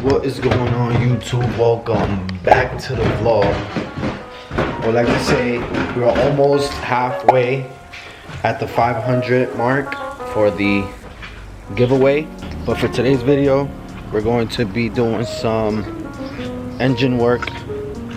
What is going on, YouTube? Welcome back to the vlog. I would like to say we're almost halfway at the 500 mark for the giveaway. But for today's video, we're going to be doing some engine work.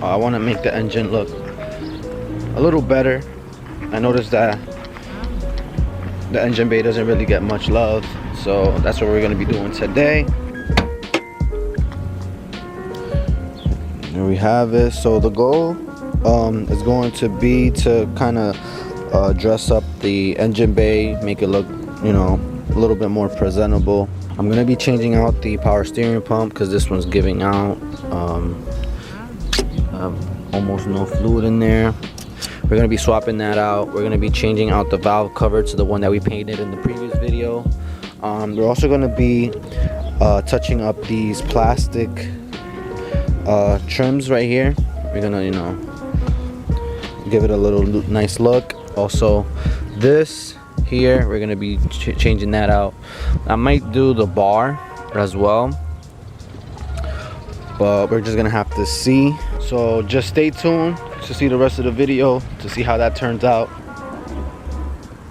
I want to make the engine look a little better. I noticed that the engine bay doesn't really get much love, so that's what we're going to be doing today. There we have it. So the goal is going to be to kind of dress up the engine bay, make it look, you know, a little bit more presentable. I'm going to be changing out the power steering pump because this one's giving out almost no fluid in there. We're going to be swapping that out. We're going to be changing out the valve cover to the one that we painted in the previous video. We're also going to be touching up these plastic trims right here. We're going to, you know, give it a little nice look. Also, this here, we're going to be changing that out. I might do the bar as well, but we're just going to have to see. So just stay tuned to see the rest of the video to see how that turns out.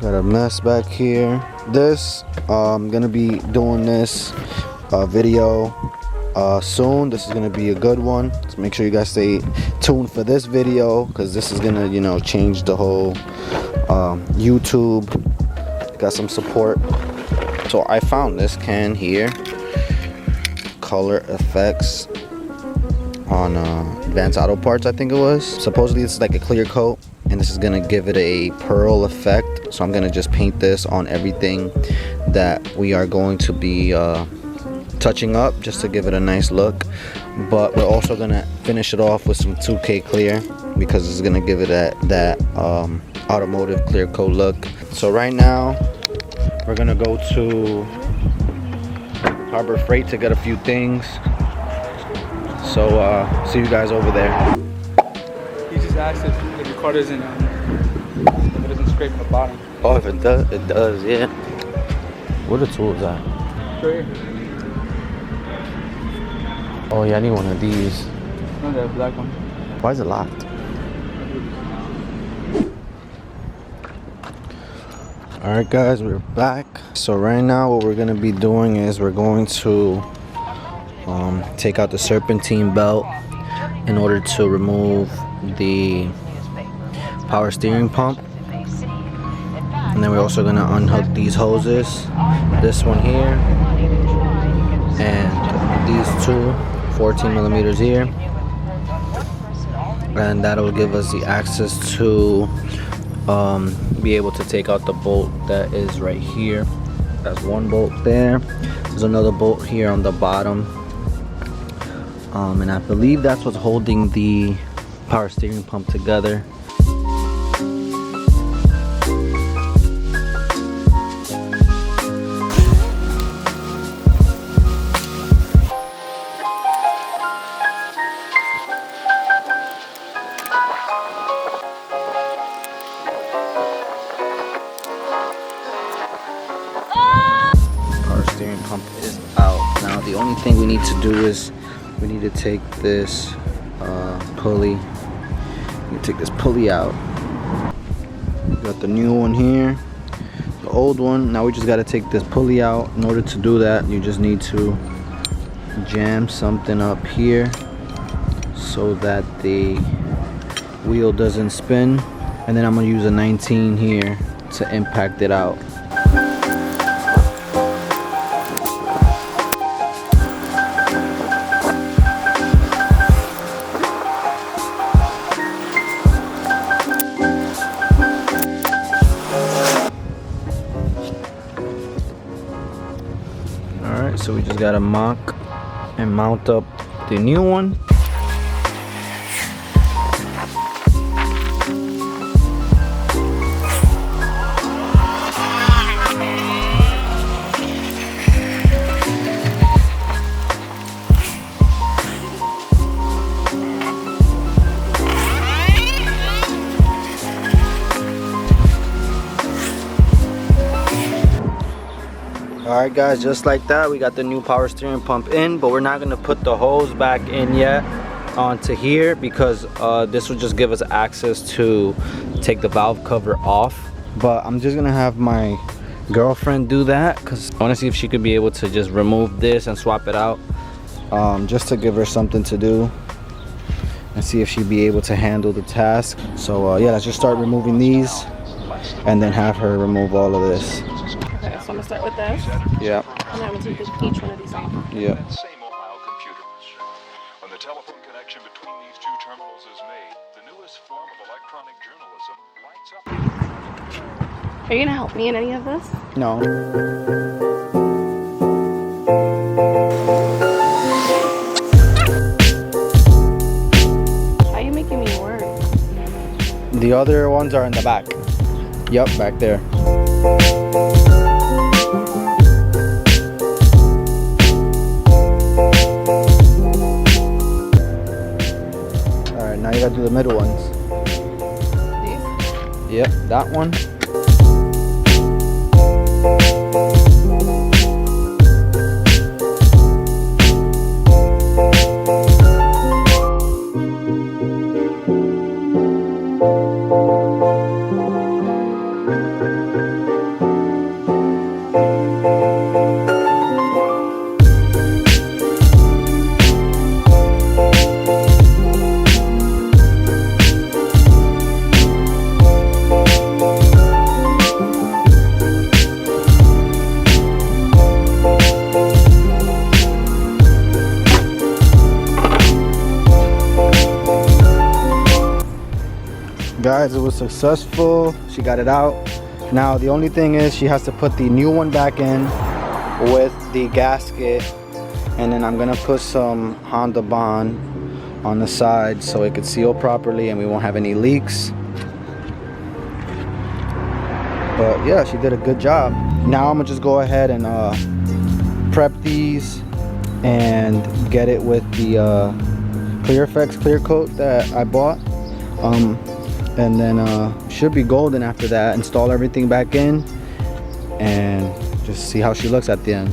Got a mess back here. This I'm gonna be doing this video soon. This is gonna be a good one, so make sure you guys stay tuned for this video because this is gonna, you know, change the whole YouTube. Got some support. So I found this can here, Color Effects, on Advanced Auto Parts, I think it was. Supposedly it's like a clear coat, and this is gonna give it a pearl effect. So I'm gonna just paint this on everything that we are going to be touching up, just to give it a nice look. But we're also gonna finish it off with some 2K clear because it's gonna give it that automotive clear coat look. So right now we're gonna go to Harbor Freight to get a few things. So see you guys over there. You just asked if the car doesn't, if it doesn't scrape the bottom. Oh, if it does, yeah. Where are the tools at? Right here. Oh yeah, I need one of these. No, that black one. Why is it locked? Alright guys, we're back. So right now what we're gonna be doing is we're going to take out the serpentine belt in order to remove the power steering pump, and then we're also going to unhook these hoses, this one here and these two 14 millimeters here, and that'll give us the access to be able to take out the bolt that is right here. That's one bolt there. There's another bolt here on the bottom. And I believe that's what's holding the power steering pump together. Power steering pump is out. Now the only thing we need to do is we need to take this pulley. You take this pulley out. Got the new one here, the old one. Now we just got to take this pulley out. In order to do that, you just need to jam something up here so that the wheel doesn't spin. And then I'm gonna use a 19 here to impact it out. So we just gotta mock and mount up the new one. Alright guys, just like that, we got the new power steering pump in, but we're not gonna put the hose back in yet onto here because this will just give us access to take the valve cover off. But I'm just gonna have my girlfriend do that because I want to see if she could be able to just remove this and swap it out, just to give her something to do and see if she'd be able to handle the task. So yeah, let's just start removing these and then have her remove all of this. Okay, so I'm gonna start with this. Yeah. And then I'm gonna take each one of these off. Yeah. Same Ohio computers. When the telephone connection between these two terminals is made, the newest form of electronic journalism lights up. Are you gonna help me in any of this? No. Why are you making me work? The other ones are in the back. Yep, back there. Alright, now you gotta do the middle ones. These? Yep, that one. Guys, it was successful. She got it out. Now the only thing is she has to put the new one back in with the gasket, and then I'm gonna put some Honda Bond on the side so it could seal properly and we won't have any leaks. But yeah, she did a good job. Now I'm gonna just go ahead and prep these and get it with the Clear Effects clear coat that I bought. And then should be golden after that. Install everything back in and just see how she looks at the end.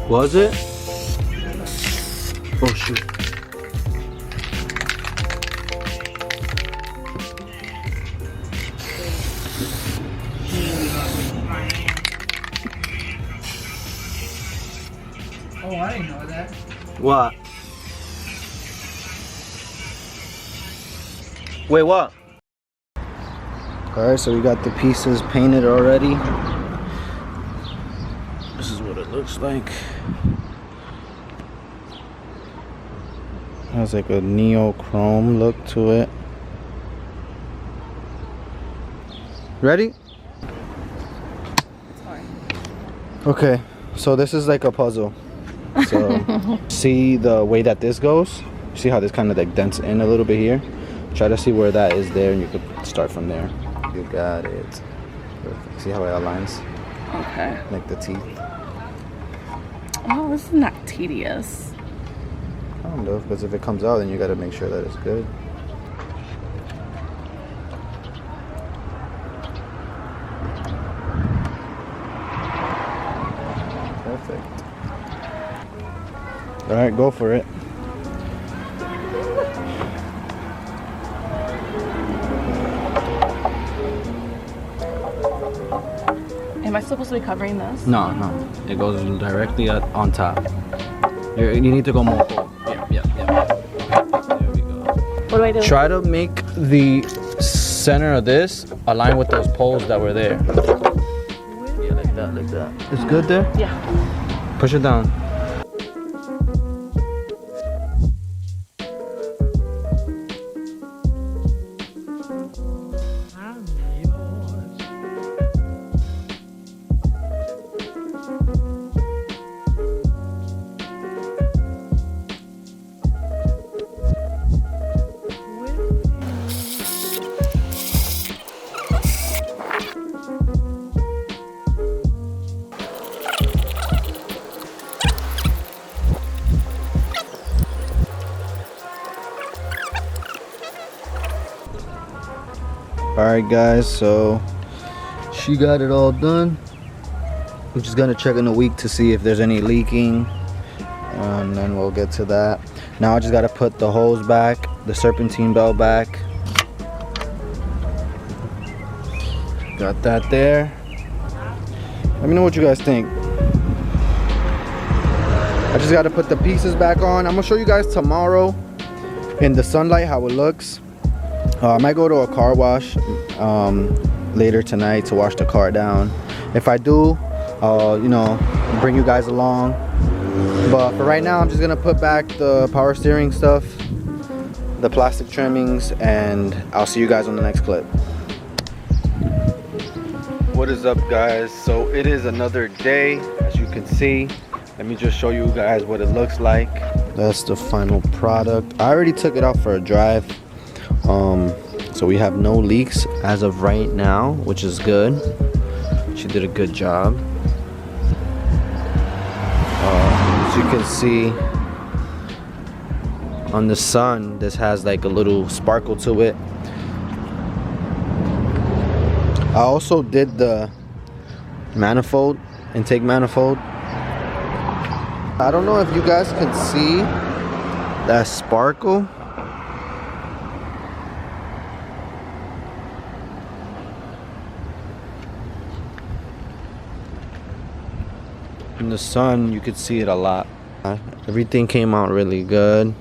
Was it? Oh shoot. Oh, I didn't know that. What? Wait, what? Alright, so we got the pieces painted already. This is what it looks like. Has like a neochrome look to it. Ready? Okay, so this is like a puzzle. So see the way that this goes? See how this kind of like dents in a little bit here? Try to see where that is there and you could start from there. You got it. Perfect. See how it aligns? Okay. Like the teeth. Oh, this is not tedious. Kind of, because if it comes out then you gotta make sure that it's good. Perfect. Alright, go for it. Am I supposed to be covering this? No, no. It goes directly on top. You need to go more forward. Yep. There we go. What do I do? Try to make the center of this align with those poles that were there. Yeah, like that. It's good there? Yeah. Push it down. Alright guys, so she got it all done. I'm just gonna check in a week to see if there's any leaking, and then we'll get to that. Now I just gotta put the hose back, the serpentine belt back. Got that there. Let me know what you guys think. I just gotta put the pieces back on. I'm gonna show you guys tomorrow in the sunlight how it looks. I might go to a car wash later tonight to wash the car down. If I do, you know, bring you guys along. But for right now, I'm just gonna put back the power steering stuff, the plastic trimmings, and I'll see you guys on the next clip. What is up guys? So it is another day, as you can see. Let me just show you guys what it looks like. That's the final product. I already took it out for a drive. So we have no leaks as of right now, which is good. She did a good job. As you can see on the sun, this has like a little sparkle to it. I also did the manifold, intake manifold. I don't know if you guys can see that sparkle. In the sun, you could see it a lot. Everything came out really good.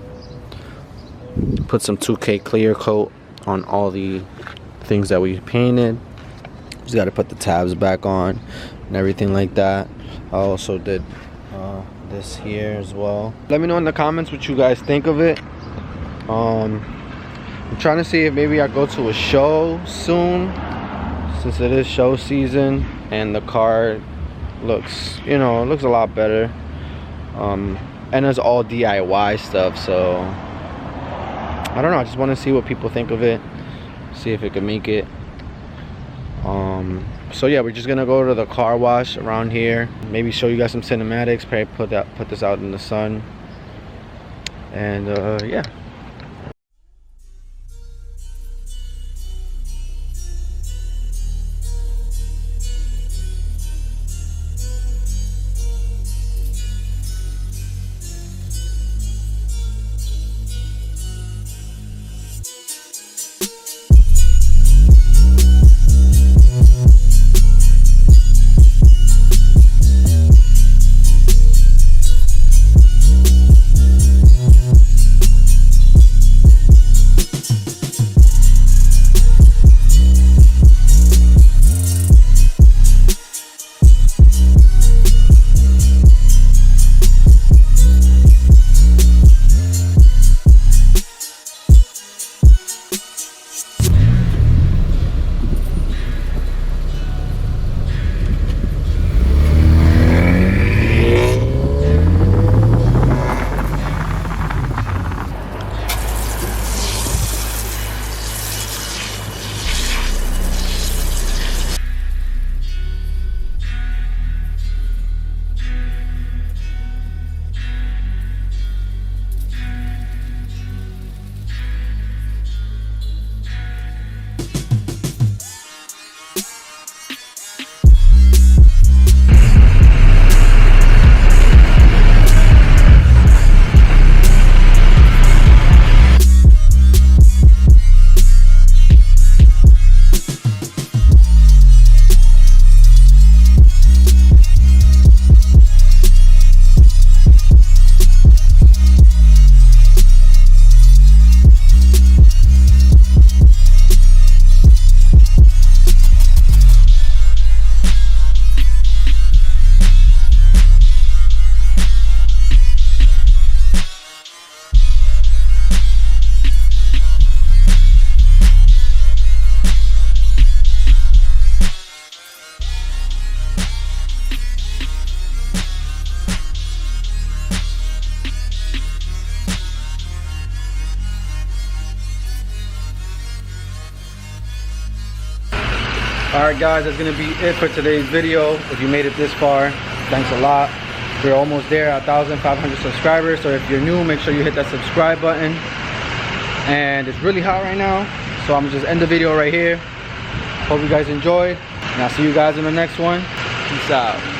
Put some 2K clear coat on all the things that we painted. Just got to put the tabs back on and everything like that. I also did this here as well. Let me know in the comments what you guys think of it. I'm trying to see if maybe I go to a show soon, since it is show season and the car looks, you know, it looks a lot better. And it's all DIY stuff, so I don't know, I just want to see what people think of it, see if it can make it. So yeah, we're just gonna go to the car wash around here, maybe show you guys some cinematics, probably put this out in the sun, and yeah. Alright guys, that's going to be it for today's video. If you made it this far, thanks a lot. We're almost there at 1,500 subscribers, so if you're new, make sure you hit that subscribe button. And it's really hot right now, so I'm just end the video right here. Hope you guys enjoyed, and I'll see you guys in the next one. Peace out.